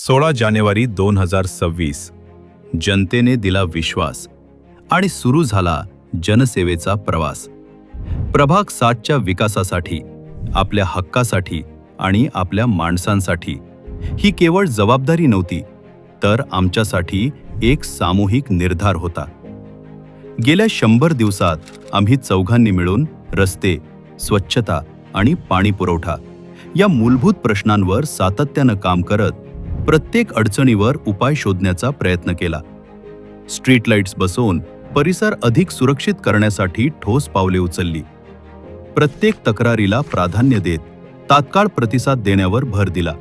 16 जानेवारी 2026 जनतेने दिला विश्वास आणि सुरू झाला जनसेवेचा प्रवास। प्रभाग 7च्या विकासासाठी, आपल्या हक्कासाठी आणि आपल्या माणसांसाठी ही केवळ जबाबदारी नव्हती, तर आमच्यासाठी एक सामूहिक निर्धार होता। गेल्या 100 दिवसात आम्ही चौघांनी मिळून रस्ते, स्वच्छता आणि पाणी पुरवठा या मूलभूत प्रश्नांवर सातत्यानं काम करत प्रत्येक अडचणीवर उपाय शोधण्याचा प्रयत्न केला। स्ट्रीट लाईट्स बसवून परिसर अधिक सुरक्षित करण्यासाठी ठोस पावले उचलली। प्रत्येक तक्रारीला प्राधान्य देत तात्काळ प्रतिसाद देण्यावर भर दिला।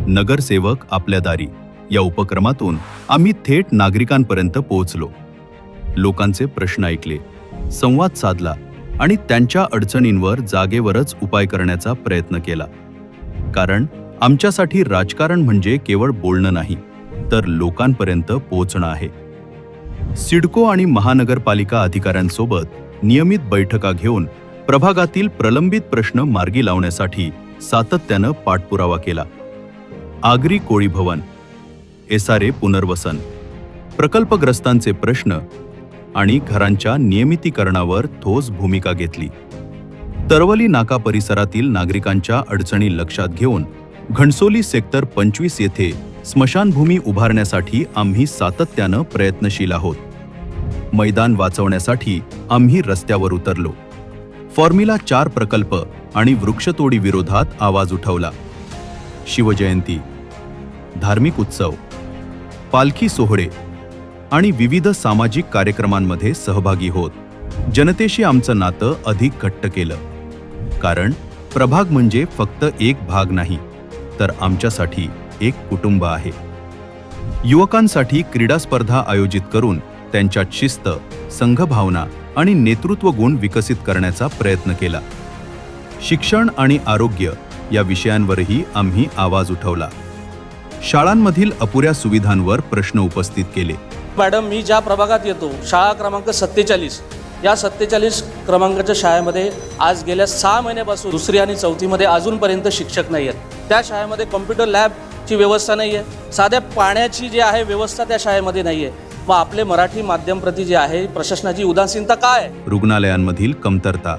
नगरसेवक आपल्या दारी या उपक्रमातून आम्ही थेट नागरिकांपर्यंत पोहोचलो। लोकांचे प्रश्न ऐकले, संवाद साधला आणि त्यांच्या अडचणींवर जागेवरच उपाय करण्याचा प्रयत्न केला। कारण आमच्यासाठी राजकारण म्हणजे केवळ बोलणं नाही, तर लोकांपर्यंत पोहोचणं आहे। सिडको आणि महानगरपालिका अधिकाऱ्यांसोबत नियमित बैठका घेऊन प्रभागातील प्रलंबित प्रश्न मार्गी लावण्यासाठी सातत्यानं पाठपुरावा केला। आगरी कोळी भवन, एसआरए पुनर्वसन, प्रकल्पग्रस्तांचे प्रश्न आणि घरांच्या नियमितीकरणावर ठोस भूमिका घेतली। तरवली नाका परिसरातील नागरिकांच्या अडचणी लक्षात घेऊन घणसोली सेक्टर 25 येथे स्मशानभूमी उभारण्यासाठी आम्ही सातत्यानं प्रयत्नशील आहोत। मैदान वाचवण्यासाठी आम्ही रस्त्यावर उतरलो। फॉर्म्युला 4 प्रकल्प आणि वृक्षतोडी विरोधात आवाज उठवला। शिवजयंती, धार्मिक उत्सव, पालखी सोहळे आणि विविध सामाजिक कार्यक्रमांमध्ये सहभागी होत जनतेशी आमचं नातं अधिक घट्ट केलं। कारण प्रभाग म्हणजे फक्त एक भाग नाही, तर आमच्यासाठी एक कुटुंब आहे। युवकांसाठी क्रीडा स्पर्धा आयोजित करून त्यांच्यात शिस्त, संघभावना आणि नेतृत्व गुण विकसित करण्याचा प्रयत्न केला। शिक्षण आणि आरोग्य या विषयांवरही आम्ही आवाज उठवला। शाळांमधील अपुऱ्या सुविधांवर प्रश्न उपस्थित केले। मॅडम, मी ज्या प्रभागात येतो, शाळा क्रमांक 47, या 47 क्रमांकाच्या शाळेमध्ये आज गेल्या 6 महिन्यापासून 2री आणि 4थीमध्ये अजूनपर्यंत शिक्षक नाही आहेत। त्या शाळेमध्ये कॉम्प्युटर लॅबची व्यवस्था नाही आहे, साध्या पाण्याची जी आहे व्यवस्था त्या शाळेमध्ये नाही आहे। मग आपले मराठी माध्यम प्रति जे आहे प्रशासनाची उदासीनता काय? रुग्णालयांमधील कमतरता,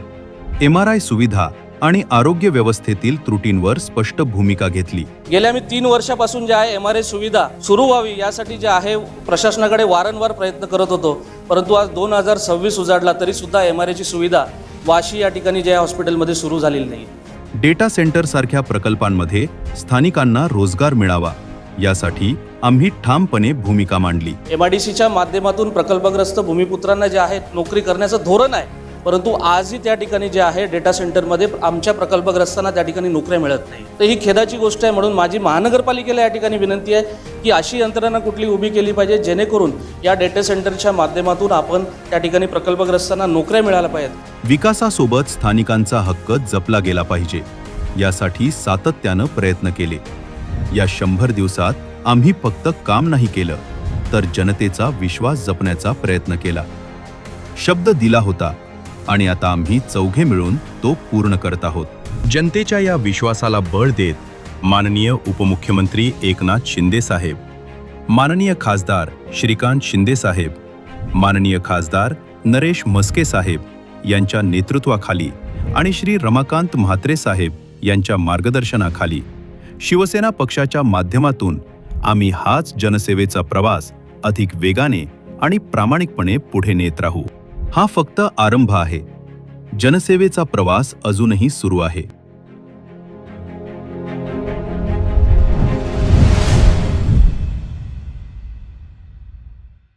MRI सुविधा आणि आरोग्य व्यवस्थेतील त्रुटींवर स्पष्ट भूमिका घेतली। गेल्या मी 3 वर्षापासून जे आहे MRI सुविधा सुरू व्हावी यासाठी जे आहे प्रशासनाकडे वारंवार प्रयत्न करत होतो, परंतु आज 2026 उजाडला तरी सुद्धा MRI ची सुविधा वाशी या ठिकाणी जे हॉस्पिटलमध्ये सुरू झालेली नाही। डेटा सेंटर सारख्या प्रकल्पांमध्ये स्थानिकांना रोजगार मिळावा यासाठी आम्ही ठामपणे भूमिका मांडली। MIDCच्या माध्यमातून प्रकल्पग्रस्त भूमिपुत्रांना जे आहे नोकरी करण्याचं धोरण आहे, परंतु आजही त्या ठिकाणी जे आहे डेटा सेंटरमध्ये आमच्या प्रकल्पग्रस्तांना त्या ठिकाणी नोकऱ्या मिळत नाही। तर ही खेदाची गोष्ट आहे। म्हणून माझी महानगरपालिकेला या ठिकाणी विनंती आहे की अशी यंत्रणा कुठली उभी केली पाहिजे जेणेकरून या डेटा सेंटरच्या माध्यमातून आपण त्या ठिकाणी प्रकल्पग्रस्तांना नोकऱ्या मिळाल्या पाहिजेत। विकासासोबत स्थानिकांचा हक्क जपला गेला पाहिजे यासाठी सातत्यानं प्रयत्न केले। या 100 दिवसात आम्ही फक्त काम नाही केलं, तर जनतेचा विश्वास जपण्याचा प्रयत्न केला। शब्द दिला होता आणि आता आम्ही चौघे मिळून तो पूर्ण करत आहोत। जनतेच्या या विश्वासाला बळ देत माननीय उपमुख्यमंत्री एकनाथ शिंदे साहेब, माननीय खासदार श्रीकांत शिंदे साहेब, माननीय खासदार नरेश म्हस्के साहेब यांच्या नेतृत्वाखाली आणि श्री रमाकांत म्हात्रे साहेब यांच्या मार्गदर्शनाखाली शिवसेना पक्षाच्या माध्यमातून आम्ही हाच जनसेवेचा प्रवास अधिक वेगाने आणि प्रामाणिकपणे पुढे नेत राहू। हा फक्त आरंभ आहे। जनसेवेचा प्रवास अजूनही सुरू आहे।